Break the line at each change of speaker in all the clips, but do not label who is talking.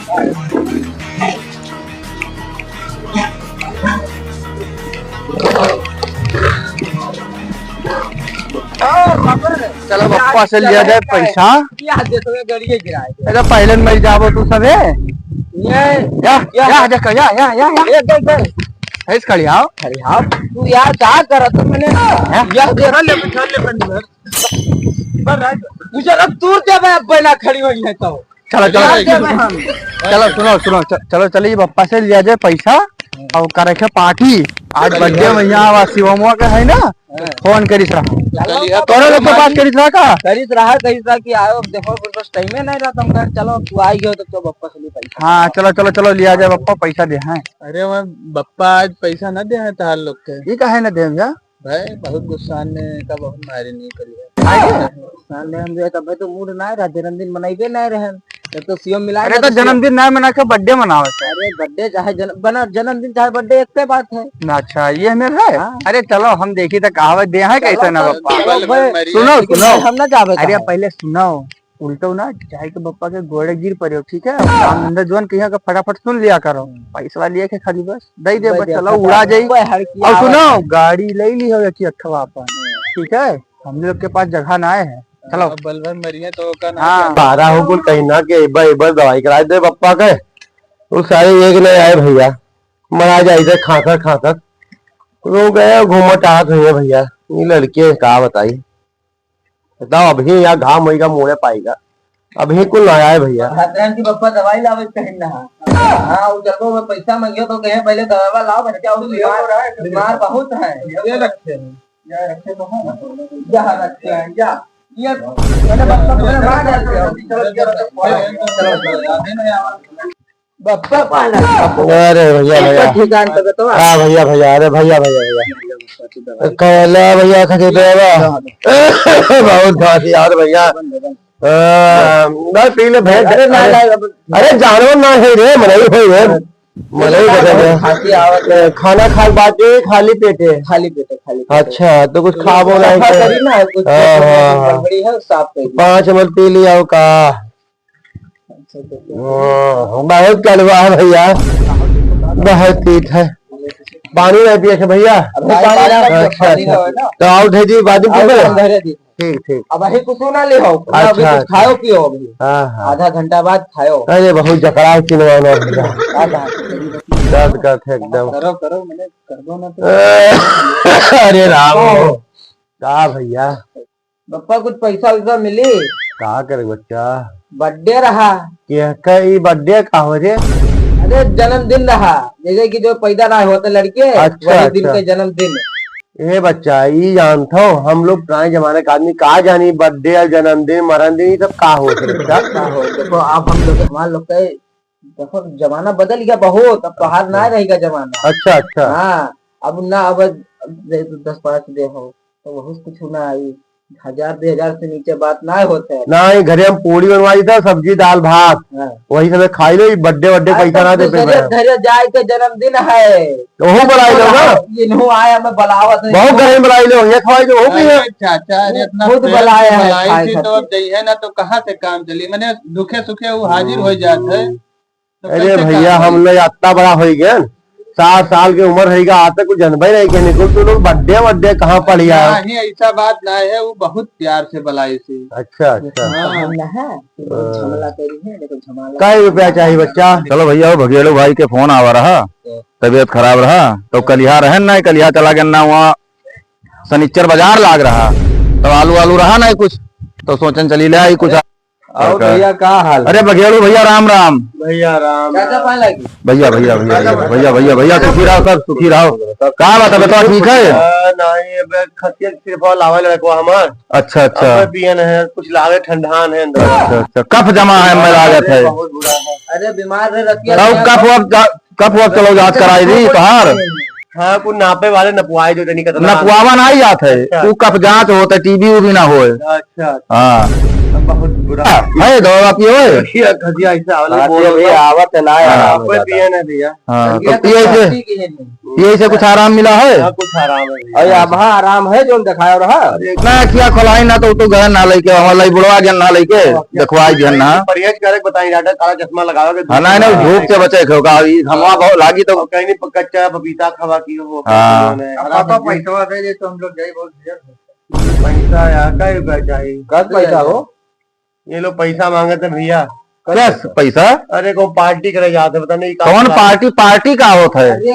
चलो पप्पा से लिया जाए पैसा। अरे पहले मर जाबो तू सबे ऐस खड़ी आओ
तू यार क्या कर तू मैंने मुझे तू जब बना खड़ी हुई है तो
चलो चलो सुनो सुनो चलो चलिए पप्पा से लिया जाए पैसा और करे पार्टी। आज बर्थडे भैया शिवमुआ का है ना, फोन करीस रहा तोरे लोग के पास करीस रहा
कि आयो देखो बस टाइम नहीं रहा तुम कर चलो तू आई गयो तो बप्पा से पैसा।
हाँ चलो चलो चलो लिया जाए बप्पा पैसा दे। हैं
अरे मैं बप्पा आज पैसा न दे है तार लोग के
ये का है ना दे भैया
भाई बहुत गुस्सा ने का बहुत मारी नहीं करी
है तब तो मूड ना रहा जन्मदिन मनाइबे नहीं रहे तो सीएम मिला।
अरे तो जन्मदिन ना मना के बर्थडे मनाओ।
अरे बर्थडे चाहे जन्मदिन चाहे बर्थडे एक पे बात है
ना। अच्छा ये मेरा है। अरे चलो हम देखी तो कहावत दे है कैसे ना बप्पा। सुनो सुनो
हम ना जावे।
अरे पहले सुनो उल्टो ना चाहे के बप्पा के गोड़े गिर पड़े ठीक है अंदर जोन कहिया का फटाफट सुन लिया करो पैसा लिए के खाली बस दे दे बस चलो उड़ा जाई। और सुनो गाड़ी ले ली हो कि अठवा अपन ठीक है हम लोग के पास जगह ना है। चलो
बलवन मरिए तो
हाँ 12 हो कुल कहीं ना के एक बार दवाई करा दे पप्पा के वो सारे एक नहीं आए भैया मरा जाए खाकर रो गए घूमट आत हुई है भैया। ये लड़के कहा बताई बताओ अभी यहाँ घाम वही का मोड़े पाएगा अभी कुल नया है भैया।
की पप्पा दवाई लावे कहीं ना। हाँ वो जब मैं पैसा मांगियो तो कहे पहले दवा लाओ बच्चा बीमार बहुत है ये रखे तो है ये बप्पा पाना।
अरे भैया
ठिकान पे तो
हाँ भैया अरे भैया कहला भैया खजे बहुत खासी यार भैया पी ले भैंस। अरे जानवर ना है रे मलाई है मलाई खाना खा बात खाली पेटे अच्छा तो कुछ खा बोला है 5 मत पी लिया का बहुत कलवा है भैया बहुत पीठ है पानी नहीं पिए भैया। तो आओ जी बाजू ठीक
अब अभी कुछ ना ले हो
अच्छा
खाओ पियो अभी आधा घंटा बाद खाओ।
अरे बहुत जकड़ा चिनवाना दर्द करते एकदम
करो मैंने कर दो ना तो।
अरे राम का भैया
बप्पा कुछ पैसा वैसा मिली
कहा करे बच्चा
बर्थडे रहा
कई बर्थडे का हो रे।
अरे जन्मदिन रहा जैसे कि जो पैदा ना होते लड़के वही दिन के जन्मदिन।
ए बच्चा ये जानता हूँ हम लोग पुराने जमाने का आदमी कहा जानी बर्थडे और जन्मदिन मरणदिन ये सब का हो
देखो आप हम लोग हमारे लोग देखो जमाना बदल गया बहुत अब बाहर ना रहेगा जमाना।
अच्छा
हाँ अब ना अब 10-5 दे हो तो बहुत कुछ ना 1000-2000 से नीचे बात ना होते है।
ना घरे हम पूरी बनवाई था सब्जी दाल भात वही समय खाई लो बर्थडे पैसा ना दे
घरे जाए के जन्मदिन है
वो बुलाई लो ना
आया मैं बुलावत
बहुत घरे बुलाई लो ये खवाई लो
चाचा
खुद बुलाया है
तो है ना तो कहाँ से काम चली मैंने दुखे सुखे वो हाजिर हो जाते है।
अरे भैया हम लोग इतना बड़ा हो गया 7 साल की उम्र है आज तक कुछ जनबे नहीं के निकुल तू लोग बर्थडे कहाँ पड़ी है
ऐसा बात ना है वो बहुत प्यार से बुलाई थी।
अच्छा कई रुपया चाहिए बच्चा।
चलो भैया वो भगेड़ो भाई के फोन आवा रहा तबीयत खराब रहा तो कलिया रहन ना कलिया चला गया ना वहाँ सनीचर बाजार लाग रहा तो आलू रहा ना कुछ तो सोचन चली ले आई कुछ।
और भैया का हाल।
अरे बघेड़ू भैया राम
भैया
भैया सुखी रहो सब सुखी रहो कहा बात है ठीक है अच्छा
पियन है कुछ लागे ठंडान है
अच्छा कफ जमा है मैं लागत है।
अरे बीमार
कफ वक्त चलो जांच कराई दी तोहार।
हाँ कुछ नापे वाले नपुआए जो
नपुआवा ना ही जात है तू कफ जांच होता टीबी भी ना हो।
अच्छा
हाँ
बहुत बुरा
है दवा पियो
खजिया ऐसे आवला
बोलो भैया आवत है ना यार
पिए ना भैया।
हाँ तो पिए से कुछ आराम मिला है?
कुछ आराम है
अरे अब हाँ आराम है जो दिखाया रहा
ना किया खोलाई ना तो गए ना लेके हमारा बुढ़वा गया ना लेके देखवाई दिया ना
परहेज करे बताई डॉक्टर काला चश्मा लगाओगे।
हाँ ना धूप से बचे होगा हवा बहुत लागी तो
कहीं नहीं कच्चा पपीता खवा की वो
पैसा दे तो हम लोग जाए बहुत
पैसा यार का चाहिए
कब पैसा हो
ये लोग पैसा मांगे थे भैया।
क्या पैसा?
अरे को पार्टी करे जाते पता नहीं
कौन पार्टी का होता है?
अरे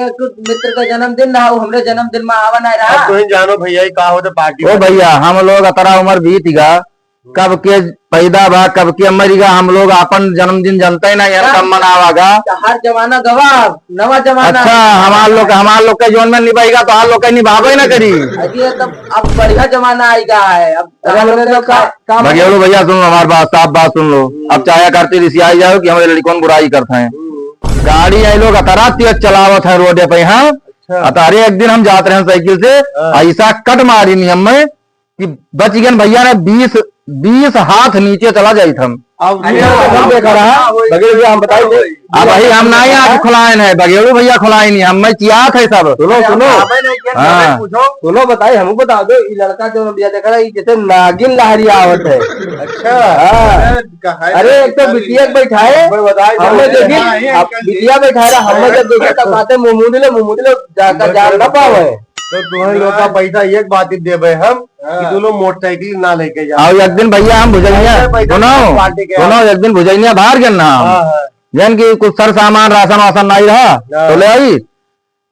मित्र का जन्मदिन रहा हमरे जन्मदिन में आवा नहीं रहा।
तुम जानो भैया का होता पार्टी।
ओ भैया हम लोग अतरा उम्र बीत गा कब के पैदा बा कब के मरीगा हम लोग अपन जन्मदिन जानते ही नहीं कब मनावागा।
हर जमाना गवा नवा जमाना।
अच्छा हमार लोग के जीवन में निभाएगा तो आप लोग का निभावे ना करी।
अरे तब अब बढ़िया जमाना आएगा है अब
भगेलो भैया सुन लो हमारी बात साफ बात सुन लो। अब चाहे करती रिसी आई जाओ कि हमारे लड़कों बुराई करते हैं। गाड़ी आई लोग अतरा तेज चलावत है रोड पे। हाँ अतारे एक दिन हम जाते रहे साइकिल से ऐसा कट मारी नहीं हमें कि बच गए भैया ने 20 हाथ नीचे चला जाई हम।
देखा रहा बगेड़ू हम बताई
अब भाई हम ना यहाँ खुलाए है बगेड़ू भैया खुलाए नहीं हम चिया थे सब।
सुनो बताई हमको बता दो ये लड़का जो भैया देख रहा है जैसे नागिन लहरी आवत है।
अच्छा
अरे एक तो बिटिया बैठाए हमने देखी बिटिया बैठाए हमने जब देखा तब बातें मुमुदले जाकर जान न पावे।
तो तुम्हारे लोग का पैसा एक बात ही दे हम कि तुम लोग मोटरसाइकिल ना लेके जाओ।
एक दिन भैया हम भुजैया सुनो एक दिन भुजैया बाहर गए ना जन की कुछ सर सामान राशन वासन नहीं रहा तो ले आई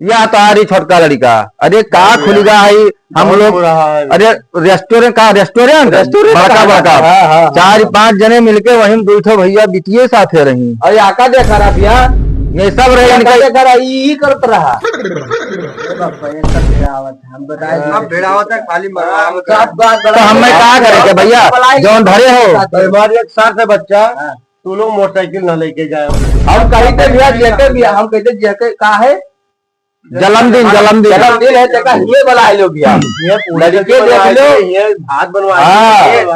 या तारी छोटका लड़का। अरे का खुलेगा है हम लोग। अरे रेस्टोरेंट बड़का 4-5 जने मिलके वहीं बैठो भैया बिटिये साथे रही।
अरे आका देखा रहा भैया
ये सब रहे
यही करत रहा।
तो हमें क्या करेंगे भैया जो धरे हो
हमारे एक साथ है बच्चा तू लोग मोटरसाइकिल ना लेके जाए।
हम कहीं पे भैया जेके भी हम कहते जेके का है
जन्मदिन
है जगह ये वाला है लोग भैया लड़के देख लो
ये भात बनवा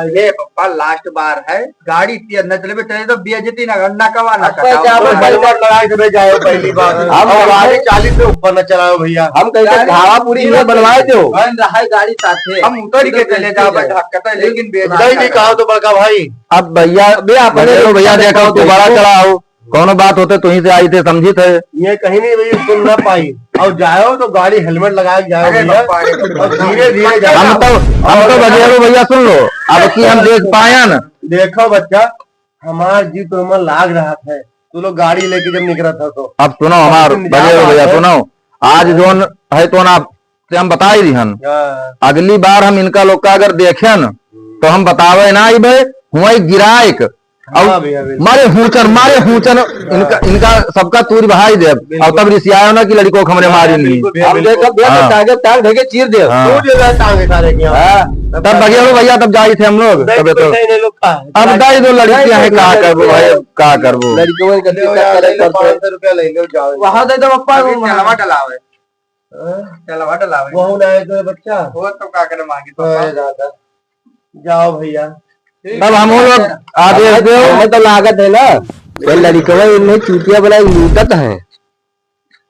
ये पप्पा लास्ट बार है गाड़ी न चले चले तो बेइज्जती ना करना कवा ना
हेलमेट लगा के जाओ पहली बार। हम गाड़ी 40 से ऊपर न चलाओ भैया।
हम कहते घावा पूरी ये बनवाए दो रहा गाड़ी साथे
हम उतर के चले जाओ कहता लेकिन
नहीं कहा तो बड़का भाई।
अब भैया देखो तू बड़ा चढ़ाओ कौन बात होते तुही से आई थे समझी थे
ये कहीं नहीं भैया सुन ना पाई और जाओ तो गाड़ी हेलमेट लगा के जाओ धीरे धीरे
हम तो बजेरो भैया सुन लो अब की हम देख पाया न।
देखो बच्चा हमारा जी तो मन लाग रहा था तू लोग गाड़ी लेके जब निकला था तो
अब सुनो हमार बजेरो भैया सुनो आज जोन है तो ना हम बता ही दी हन अगली बार हम इनका लोग का अगर देखे न तो हम बतावे ना भाई हुआ गिराए मारे हूचर इनका सबका तूर बहाई दे और तब रिसिया ना कि लड़कों हमने मारी नहीं
चीर दे
तब भैया तब जाई थे हम लोग तब तो अब दाई दो लड़कियां है क्या करबो भाई का करबो
लड़कियों के
500 रुपया ले लो जाओ
वहां दे दो पप्पा
चलवा डलावे
वो ना है तो बच्चा
वो तो का करे मांगी तो
जाओ भैया।
तब हम लोग आदेश दो
तो लागत है ना ये लड़कियों इनमें चूतिया बनाई लूटत है।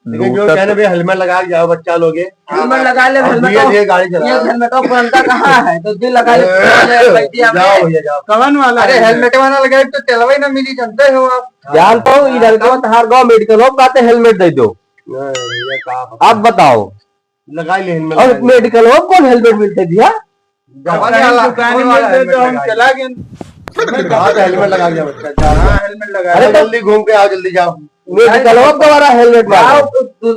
लेकिन जो कहने भाई हेलमेट लगा के जाओ बच्चा लोग
हेलमेट लगा ले
ये गाड़ी चला
हेलमेट बनता कहाँ है तो दिल लगा ले
जाओ भैया जाओ
कवन वाला अरे हेलमेट वाला लगाए तो चलवा ही ना मिली जानते हो आप
जानता हूँ इधर का हर गाँव मेडिकल हो कहते हेलमेट दे दो आप बताओ
लगा ले हेलमेट
और मेडिकल हो कौन हेलमेट मिलते दिया
हम चला गए
हेलमेट लगा दिया बच्चा
हेलमेट लगा
अरे जल्दी घूम के आओ जल्दी जाओ
मेडिकल हो दोबारा हेलमेट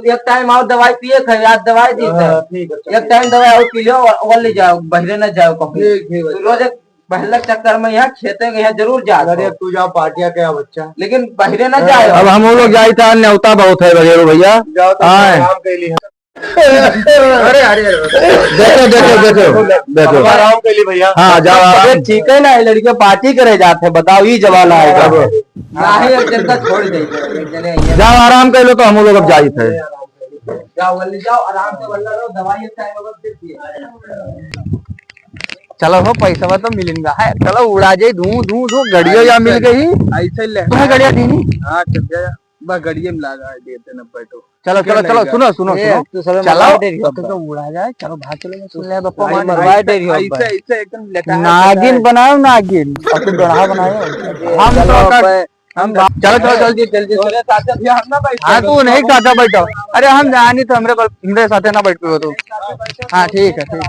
एक टाइम आओ दवाई पिए थे याद दवाई दी
ठीक है
एक टाइम दवाई और पी लो और ले जाओ बहरे न जाओ कहीं रोज पहले चक्कर में यहाँ खेते यहाँ जरूर जा।
अरे तू जाओ पार्टियां क्या बच्चा
लेकिन बहरे न जाए।
अब हम लोग जाए था न्योता बहुत है बगेरो भैया
जाओ तो आराम के लिए
अरे
देखो
आराम के लिए भैया।
हाँ जाओ
ठीक है ना लड़के पार्टी करे जाते बताओ ये जमाना है कब एक जन का छोड़ दे
जाओ आराम कर लो तो हम लोग अब जाए थे
जाओ आराम से दवाई
चलो हो पैसा तो मिलेगा है, चलो उड़ा जाए धू धू धू गड़ियो या मिल गई
ऐसे ले
तुम्हें गड़िया दी नहीं।
हाँ चल जा बस गड़िए में लगा देते 90 तो
चलो चलो चलो सुनो सुनो सुनो
तू सब
चलो
चलो
तो उड़ा जाए, चलो भाग चलो सुन ले बप्पा
भाई
मान
मरवाए तेरी
ऐसे ऐसे एकदम लेटा
नागिन बनाओ नागिन, अब तो गढ़ा बनाओ हम तो हम चलो चलो जल्दी जल्दी
तोरे साथे भी हम ना बैठ
हाँ तू नहीं चाहता बैठो, अरे हम जानी तो हमरे साथ ना बैठ पे तू। हाँ ठीक है ठीक।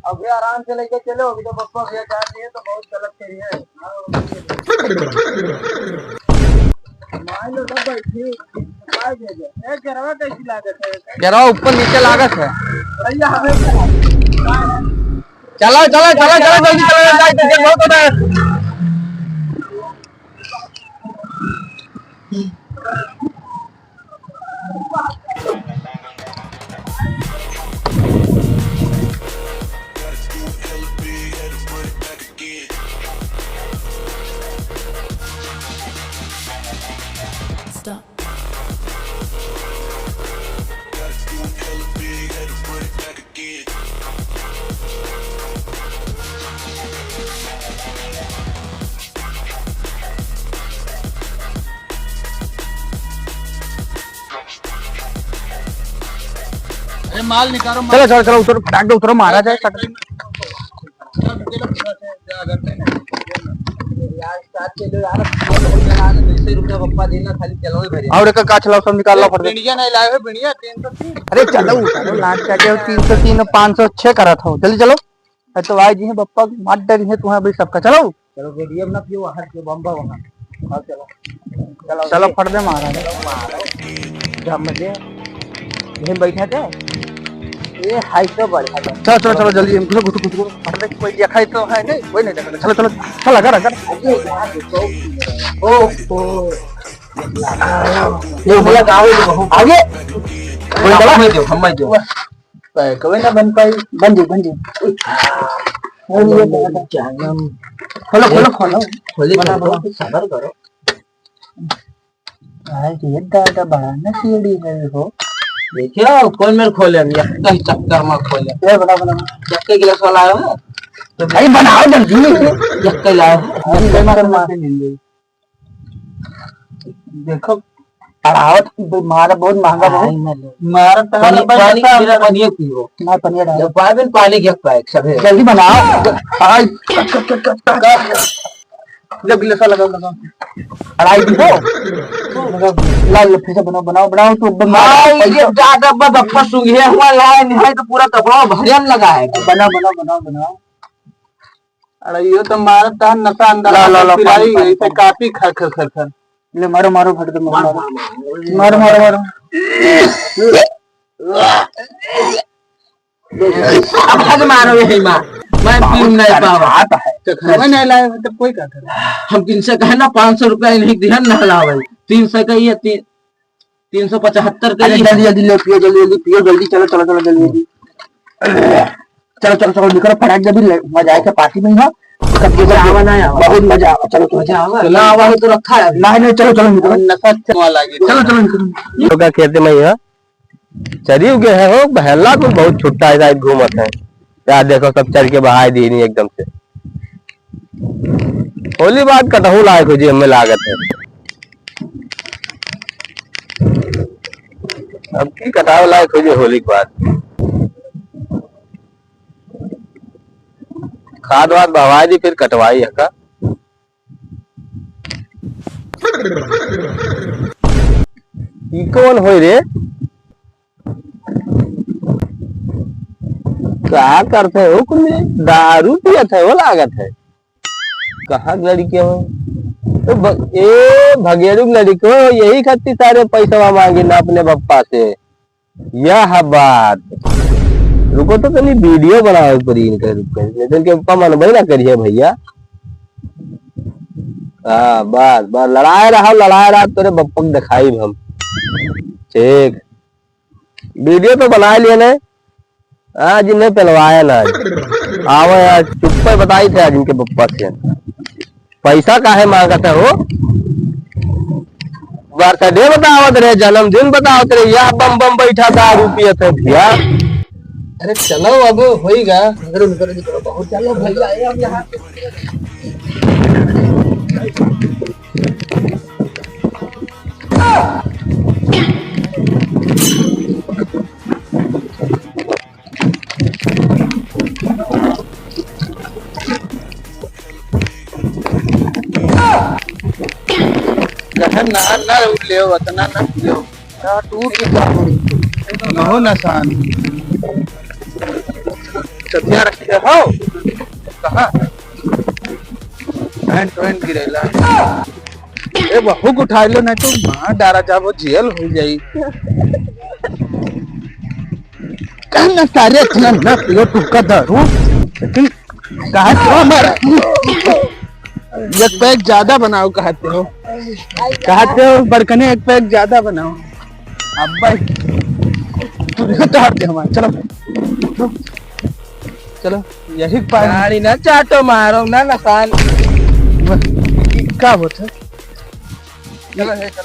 अभी आराम से लेके चलो, अभी तो पप्पा भैया चार दिए तो बहुत गलत करी है। मान लो सब बैठी काय दे दे ए गरवा कैसी लागत है,
जरा ऊपर नीचे लागत है।
भैया हमें
चलो चलो चलो चलो जल्दी चलो जाए टिकट बहुत होता है।
माल निकालो
चलो चलो चलो उतरो टांग उतरो मारा जाए
यार साथ चलो यार, 200 रुपया पप्पा देना, खाली चलो ही भरे
और का चलाओ सब निकाल लो फट।
बिड़िया नहीं लाए हो बिड़िया 303
अरे चलो उतारो लाट क्या 303 506 करा था जल्दी चलो। तो भाई जी है बप्पा मार डर है तुम्हारा भाई सबका। चलो
चलो वीडियो ना पियो हट के बम्बा वहां। हां चलो चलो
चलो फट दे मारा
जब मजे यहीं बैठे थे ये हाई तो बढ़ा था।
चलो चलो चलो जल्दी घुसो घुसो घुसो फट दे। कोई देखा तो है नहीं, कोई नहीं देखा। चलो चलो चलो अगर अगर
ओ ये भैया गाँव
आगे
कोई दवा में दो हम दो कभी ना बन पाई
बन जी
खोलो खोलो खोलो खोली
बना
सबर करो
भाई ये दादा बड़ा ना सीढ़ी है हो।
देखियो कौन मेरे खोले हम यक्का ही चक्कर में खोले
ये बड़ा बड़ा
यक्के गिलास वाला आया है
तो भाई बनाओ जल्दी।
यक्के लाया
हम बेमार मार देखो पढ़ावत मारा बहुत महंगा बहुत
मारा पानी पानी गिरा पानी पियो
ना पनीर
जब पावन पानी गिर पाए सब
जल्दी बनाओ। हाय जब गिलास लगाओ लगाओ अड़ाई दी हो लाल फिर से बनाओ बनाओ बनाओ तो
ये ज्यादा बप्पा सुंघे हुआ लाए नहीं तो पूरा कपड़ा भरियन लगा है
बनाओ बनाओ बनाओ बनाओ।
अरे ये तो मारा था नशा अंदर पिलाई गई से काफी खर खर खर खर
ले मारो मारो फट दे मारो मारो मारो मारो
अब मारो यही मार मैं पीऊं नहीं पावा
आता है
तो खाना नहीं लाए तो कोई क्या करे।
हम किनसे कहे ना 500 रुपया नहीं दिहन ना लावे 300 का ही है 375 का ही
जल्दी जल्दी ले पियो जल्दी जल्दी पियो जल्दी चलो चलो चलो जल्दी जल्दी चलो चलो चलो निकलो फटाक जब मजा आए पार्टी में ना
आवा ना आवा
बहुत मजा आवा। चलो
मजा आवा ना आवा तो रखा है
नहीं नहीं चलो चलो निकलो
नशा वाला
चलो चलो निकलो।
का खेत में है चरी उगे है हो बहला को बहुत छुट्टा है घूमत है यार देखो सब चल के बहाई दी नहीं एकदम से। होली बात कटहू लायक हो जी हमें लागत है अब की कटाव लायक हो जी होली के बाद खाद वाद बहवाई दी फिर कटवाई है का कौन हो रे क्या करते हो कुछ दारू पियत है वो लागत है कहाँ लड़के हो तो भगेरू लड़के हो यही खातिर सारे पैसा मांगे ना अपने पप्पा से। यह बात रुको तो कभी वीडियो बनाओ पर इनका रुक के पप्पा मनबे ना करिए भैया। हाँ बस बस लड़ाए रहा तेरे पप्पा को दिखाई हम ठीक वीडियो तो बना लिए ना आज इन्हें पहलवाया ना आओ यार चुप पे बताई थे आज इनके पप्पा से पैसा काहे मांगा था वो बर्थडे बताओ तेरे जन्मदिन बताओ तेरे या बम बम बैठा था रुपये थे भैया
अरे चलो अब होएगा, अगर उनका बहुत चलो भैया आए अब यहाँ ना ना ले वतना ना ले टूट हो नसान सतिया रखे हो कहाँ पैंट गिरेला ए बहु उठाई लो नहीं तो मां डारा जाबो जेल हो जाई कहना सारे इतना ना पियो टुक्का दारू लेकिन कहा तो हमारा एक पैक ज्यादा बनाओ कहते हो बड़कने एक पैक ज्यादा बनाओ अब भाई हमारे चलो चलो यही गाड़ी ना चाटो मारो ना नसान क्या होता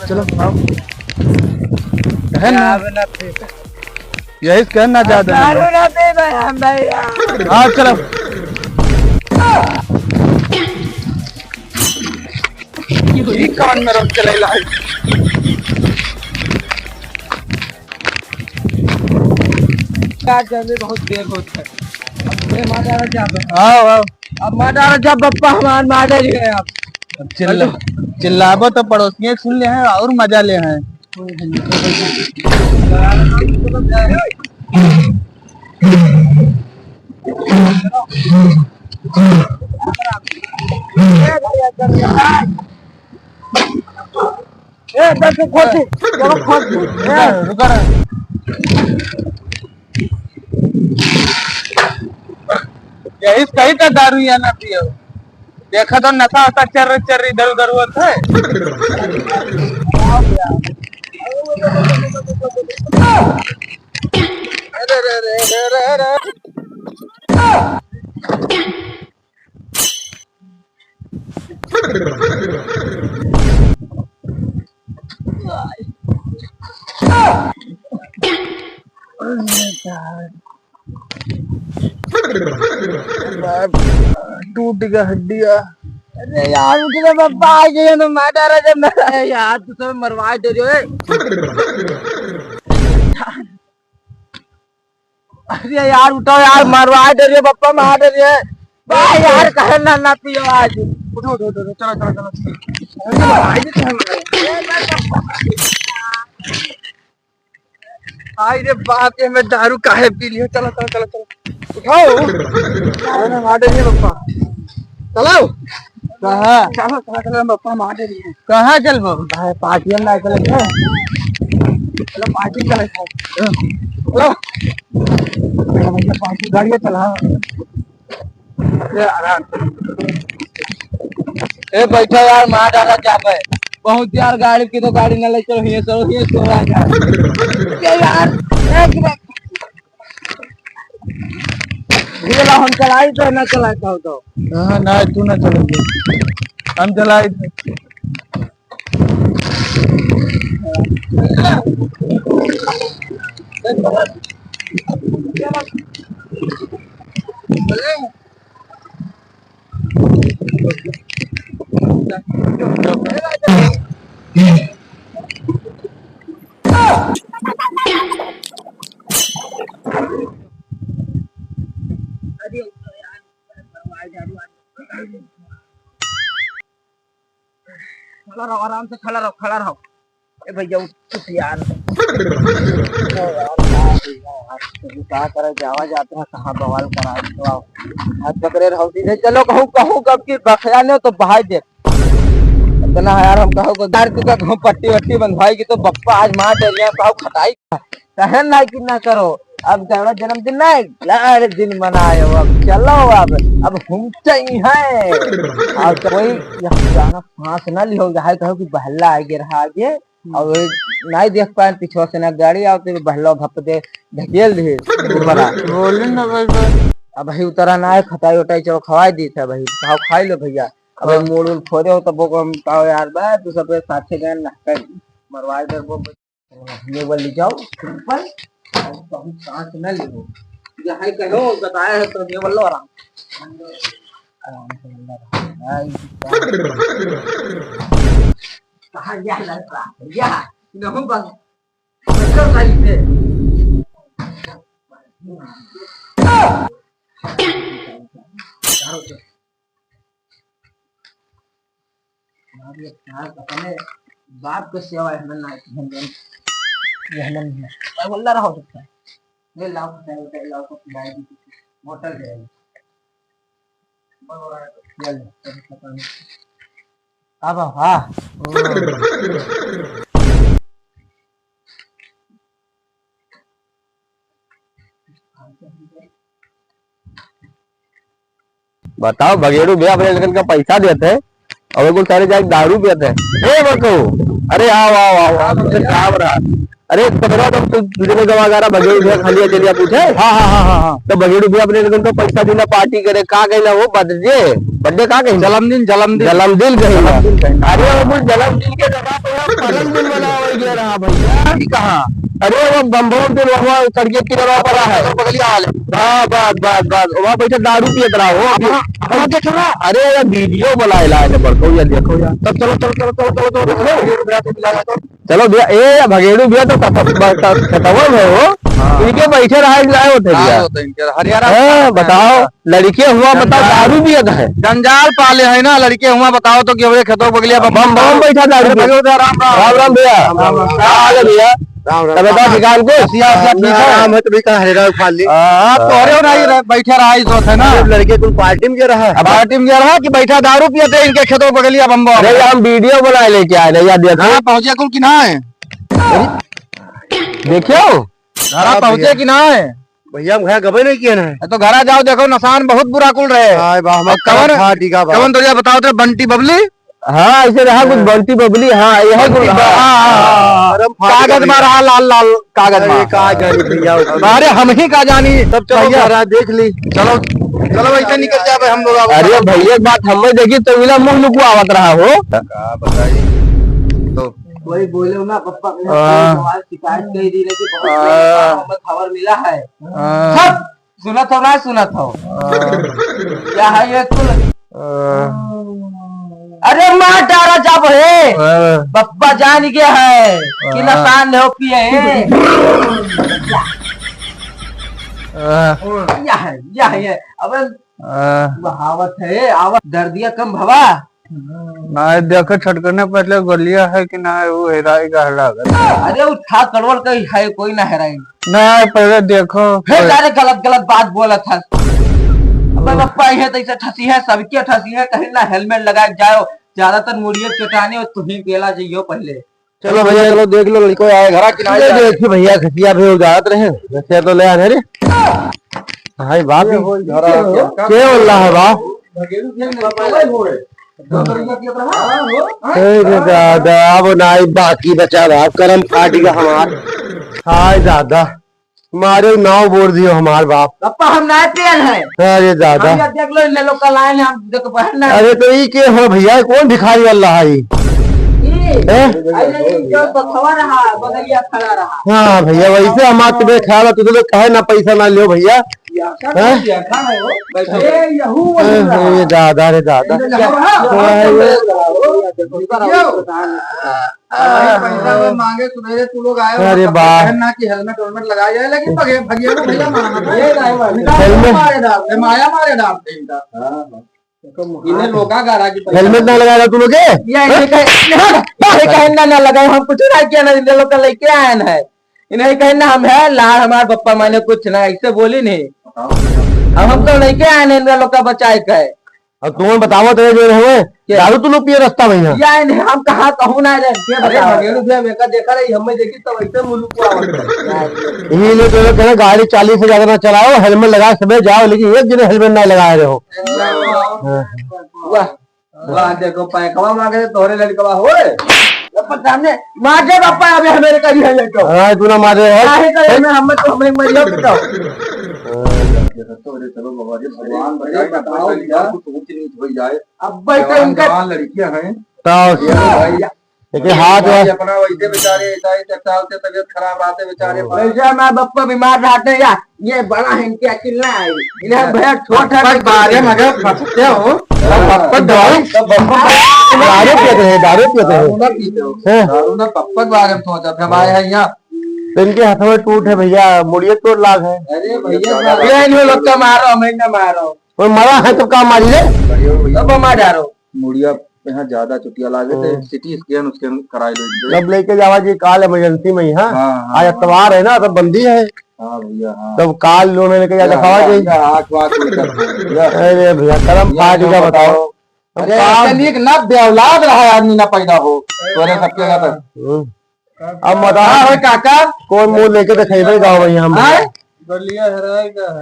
चलो आओ यही कहना ज्यादा हाँ चलो कान में रख चले बहुत देर होता है आओ आओ अब मारा जा बप्पा हमार मारे है आप चिल्लाबो तो पड़ोसियों सुन ले हैं और मजा ले हैं यही कहीं का दारू या ना पियो देखा तो नशा वशा चर इधर उधर होता है टूट गया हड्डिया अरे यार मुझे पापा आ गए तो मैं डरा जब मैं यार तू सब मरवा दे रहे अरे यार उठो यार मरवा दे रहे पापा मार दे रहे भाई यार कहे ना पियो आज उठो चलो आई रे बाप ये मैं दारू काहे पी लियो चलो उठाओ मार दे रहे पापा चलो चलो पापा मार दे रही है कहाँ चलबो भाई पार्टी में चले चलो पार्टी चले चलो पार्टी गाड़ी चला ए बैठो यार मार डाला जाबे बहुत यार गाड़ी की तो गाड़ी ना ले चलो ये सो यार ये ला हम चलाई तो ना चलाई तो हां ना तू ना चलेंगे हम चलाई आराम से खड़ा रहो ए भैया उठ यार क्या करे जावा जाते हैं कहाँ बवाल करा तो आओ हाथ पकड़े रहो सीधे चलो कहूँ कब की बखया ने तो बहाई दे इतना यार हम कहो यार तू का कहूँ पट्टी वट्टी बंधवाई की तो बप्पा आज मार दे रही कहो खटाई कहन ना कि ना करो अब तेरा जन्मदिन ना लाड़ दिन मनाए अब चलो अब हम चाहिए है और कोई जाना फांस ना लियो है कहो कि बहला आगे रहा आगे और नहीं देख पाए पीछे से ना गाड़ी आते बहला भप दे ढकेल दे बोले ना भाई अब भाई उतरा ना है खटाई उटाई चलो खवाई दी था भाई खाओ खाई लो भैया अब मोड़ उड़ फोड़े हो तब वो हम कहो यार बा तू सब साथे गए ना मरवाए दे वो ये बोल ले जाओ ऊपर बहुत सांस न लो
यहाँ कहो बताया है तो ये बोलो आराम से कहाँ गया लड़का या नहीं बस चल सही से अपने बाप के सेवा है ना ये बोल रहा हो सकता है ये लाओ को खिलाए दी होटल जाएगी अब हाँ
बताओ भगेड़ू भैया अपने लड़कन का पैसा देते हैं और कुछ सारे जाके दारू पीते हैं। ए बको अरे आओ आओ आओ आओ तुमसे क्या हो रहा। अरे पकड़ो तुम तुझे गवा गा रहा भगेड़ू भैया खाली चलिए पूछे।
हाँ हाँ हाँ हाँ
तो भगेड़ू भैया अपने लड़कन को पैसा देना पार्टी करे का कहना वो बर्थडे का कहीं
जन्मदिन
जन्मदिन कहीं। अरे वो जन्मदिन के जगह पे जन्मदिन मना रहा भैया कहाँ। अरे वो बम्बोम दिन वहाँ सड़के की जगह पर है बगलिया हाल हाँ बस वहाँ बैठे दारू पियत रहा हो देख रहा। अरे यार वीडियो बनाए ला देखो यार देखो यार तब चलो भैया ए भगेड़ू भैया तो खतवा है वो इनके बैठे रहे होते हरियाणा। बताओ लड़के हुआ बताओ दारू पियत है
जंजाल पाले है ना लड़के हुआ बताओ तो कि खेतों बगलिया
बम बैठा दारू राम राम भैया भैया बताओ ठिकान को
बैठे रहा इस वक्त है ना
लड़के कुल पार्टी में
पार्टी में रहा कि बैठा दारू पियते इनके खेतों बगलिया बम्बो
हम वीडियो बनाए लेके आए नहीं याद
पहुंचे कुल कि ना है
देखियो
घरा पहुंचे कि ना है
भैया हम घर गबे नहीं किए ना
तो घरा जाओ देखो नसान बहुत बुरा कुल रहे कवन तो बताओ तो बंटी बबली
हाँ ऐसे रहा कुछ बंटी बबली हाँ यह
कागज में रहा लाल लाल कागज में अरे हम ही का जानी
तब चलो देख ली
चलो चलो ऐसे निकल जाए हम लोग।
अरे भैया बात हमें देखी तो मिला मुंह लुकवा आवत रहा हो
बताइए तो
वही बोले ना पप्पा शिकायत कही दी बहुत खबर मिला है सब सुना था क्या है ये अरे माँ डारा जब है पप्पा जान गया है कि नसान हो पिए है अब बहावत है आवत दर्दिया कम भवा
ना देखो छटकने पहले गोलिया है कि ना वो हेराई का हरा
अरे उठा कड़वड़ का है कोई ना हेराई
ना पहले देखो
फिर सारे गलत बात बोला था। पप्पा है तो ऐसे ठसी है सबके ठसी है कहीं ना हेलमेट लगा जाओ ज्यादातर मुड़िए चटाने और तुम्हें केला जाइयो पहले।
चलो भैया चलो देख लो लड़को आए घर देखिए भैया खसिया भी उजात रहे वैसे तो ले आने रे हाय बाप क्या बोल रहा है बाप दादा अब नाई बाकी बचा रहा करम पार्टी का हमार हाय दादा हमारे नाव बोल दियो हमार बाप
पप्पा हम ना तेल है
अरे दादा
देख लो इन लोग का लाइन हम देखो पहनना।
अरे तो ये के हो भैया कौन भिखारी अल्लाह है हाँ भैया वैसे हमारे तुम्हें ख्याल है तुझे तो कहे ना पैसा ना लियो भैया दादा रे दादा
मांगे सुबह तू लोग आए
अरे बाप
ना कि हेलमेट वेलमेट लगाया जाए लेकिन भैया को भैया मारे डालते इन्हें लोका गारा की
हेलमेट ना लगाया तू लोग
कहना ना लगाए हम कुछ ना किया ना इन लोग का लेके आए ना है इन्हें कहना हम है लाल हमारे पप्पा मैंने कुछ ना ऐसे बोली नहीं हम तो लेके आए ना इन लोग का बचाए कहे
अब तुम बताओ तो जो हुए दारू तू लोग पिए रास्ता में
हम कहा कहूँ ना देखा रही हमें देखी तो वैसे मुल्क
यही लोग कहे गाड़ी 40 से ज्यादा ना चलाओ हेलमेट लगा सब जाओ लेकिन एक दिन हेलमेट ना लगाए रहे हो
वाह देखो पैकवा मांगे तोहरे लड़कवा हो सामने मारे पापा अभी हमें करी है लड़का
हाँ तू ना मारे है
हम तो हमें मरियो बताओ
चलो बाबा जी भगवान बताओ कुछ ऊंच नीच हो जाए
अब भाई इनका
लड़कियां हैं
लेकिन हाथ जो है
अपना वैसे बेचारे ऐसा ही साल से तबियत खराब रहते बेचारे।
वैसे मैं बप्पा बीमार रहते या ये बड़ा है इनकी अकिल ना है इन्हें भैया छोटा है
बारे में अगर फंसते हो
दारू पीते हैं
दारू ना पीते हो, दारू ना पप्पा के बारे में सोचा था हमारे यहाँ यहाँ।
तो इनके हाथों में टूट है भैया, मुड़िए तोड़ लाग है।
अरे भैया इन लोग का मारो मैं ना मारो
कोई मरा है तो काम मारी रे,
सब मार डालो। मुड़िया यहाँ ज्यादा चुटिया लागे थे, सिटी स्कैन उसके कराई लो।
जब लेके जावा जी काल इमरजेंसी में ही। हाँ आज इतवार है ना, तब बंदी है।
हाँ भैया हाँ
तब काल लोने लेके जा दिखावा जी। अरे भैया कर्म फाट गया बताओ।
अरे ना बेऔलाद रहा आदमी ना पैदा हो तोरे सबके का।
अब बताओ
काका
कौन मुंह लेके दिखेबे गाँव में हम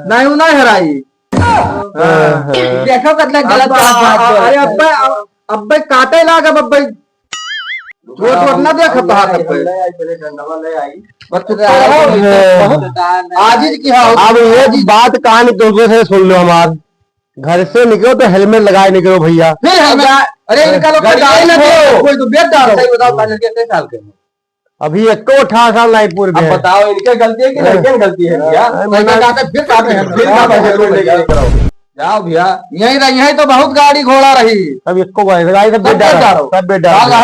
नहीं नहीं हराई।
देखो कितना गलत
अरे अब्बे अब्बे काटे लागा बब्बे छोट ना देख आज की।
अब ये बात कहानी दूसरे से सुन लो, हमार घर से निकलो तो हेलमेट लगाए निकलो भैया।
फिर अरे इनका लोग कोई तो बेच डालो। सही बताओ पहले कितने साल के हो?
अभी 18 साल नहीं पूरे
अब बताओ इनके गलती है कि लड़के की गलती है भैया? फिर जाओ भैया यही तो बहुत गाड़ी घोड़ा रही।
अब इसको लगाई सब बेड डालो, सब बेड डालो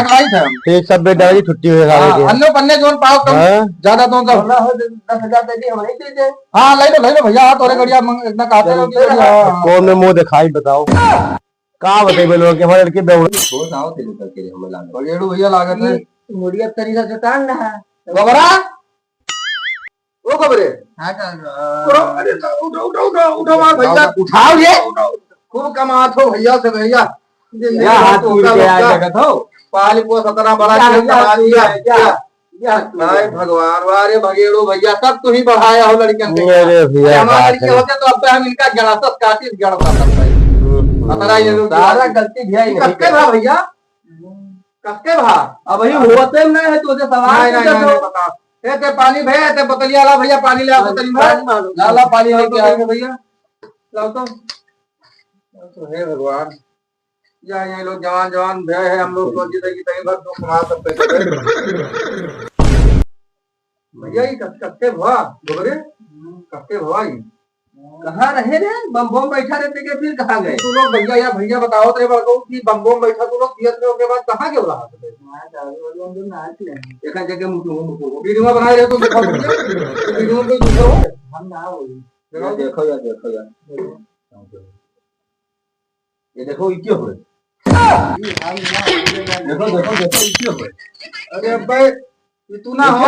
ठीक, सब बेड डालो छुट्टी हो जाएगी।
अन्य पन्ने जोन पाओ कम ज्यादा तो 10,000 दे दी हमारी दीजिए। हाँ ले लो भैया थोड़े गड़िया इतना कहते हो
कौन में मुंह दिखाई बताओ कहा बताइए लोग हमारे लड़के
भैया लागत है
मुड़िया तरीका से टांग रहा है
गोबरा ओ खबरे उठाओ ये खूब कमात हो भैया से भैया पाली को 17 बड़ा नहीं भगवान वारे भगेड़ो भैया सब तू ही बढ़ाया हो लड़कियों हमारे लड़के होते तो अब हम इनका गणासस काटी गड़ सारा गलती भैया कसके भा अब वही होते नहीं है तुझे सवाल ते पानी भैया ते बोतलिया ला भैया पानी ले बोतली में ला पानी लेके आएंगे भैया लाओ तो हे भगवान या ये लोग जवान जवान भय है हम लोग सोची थे कि कहीं भर तो कमा सकते भैया ये कस्के भवा गोबरे कस्के भवा ये कहाँ रहे रे बम बम बैठा रहते के फिर कहाँ गए तू लोग भैया या भैया बताओ तेरे बाबू कि बम बम बैठा तू लोग थिएटर के बाद कहाँ गए रहा देखा जगह वीडियो बनाए रहे तुम देखो वीडियो पे दूसरा हम ना हो देखो यार ये देखो ये क्यों हो देखो ये क्यों हो अरे भाई ये तू ना हो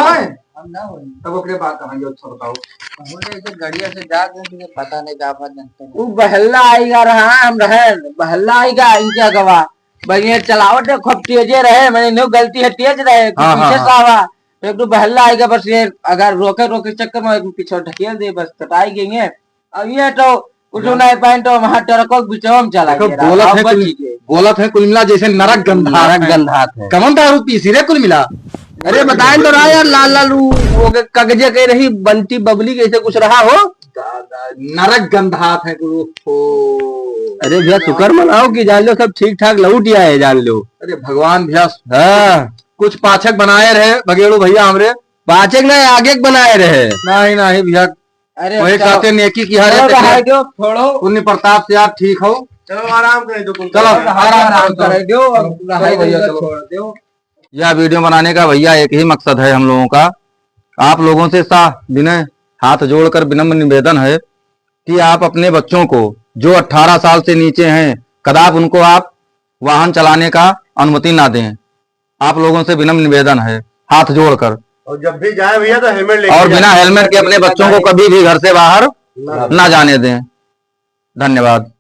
हम ना हो तब ओकरे बात कहां जो अच्छा बताओ हमने इसे गाड़िया से जा के तुझे पता नहीं का बात जानते
वो बहल्ला आएगा रहा हम रहे बहल्ला आएगा इनका गवा बढ़िया चलावट खूब तेजे रहे मैंने नो गलती है तेज रहे पीछे से आवा तो एक बहल्ला आएगा बस ये अगर रोके चक्कर में पीछे ढकेल दे बस कटाई गई है। अब ये तो कुछ नहीं पाए तो वहां ट्रकों के बीचों में चला गया
बोलत है कुल मिला जैसे नरक गंधात है कमन दारू पीसी रे कुल मिला।
अरे बताएं तो रहा यार लाल लाल वो कागजे कह रही बंटी बबली कैसे कुछ रहा हो
नरक गंधात है
अरे भैया शुक्र मनाओ कि जान लो सब ठीक ठाक लौट आए जान लो।
अरे भगवान भैया कुछ पाचक बनाए रहे भगेड़ू भैया हमरे
पाचक नहीं आगे बनाए रहे
नहीं भैया
अरे
वही कहते नेकी की हरे
छोड़ो
पुण्य प्रताप से आप ठीक हो
चलो आराम कर दो
चलो आराम कर
दो।
यह वीडियो बनाने का भैया एक ही मकसद है हम लोगों का आप लोगों से विनय हाथ जोड़कर विनम्र निवेदन है कि आप अपने बच्चों को जो 18 साल से नीचे हैं कदाप उनको आप वाहन चलाने का अनुमति ना दें। आप लोगों से विनम्र निवेदन है हाथ जोड़कर
और जब भी जाए भैया तो हेलमेट लेके
और बिना हेलमेट के अपने बच्चों को कभी भी घर से बाहर ना जाने दें। धन्यवाद।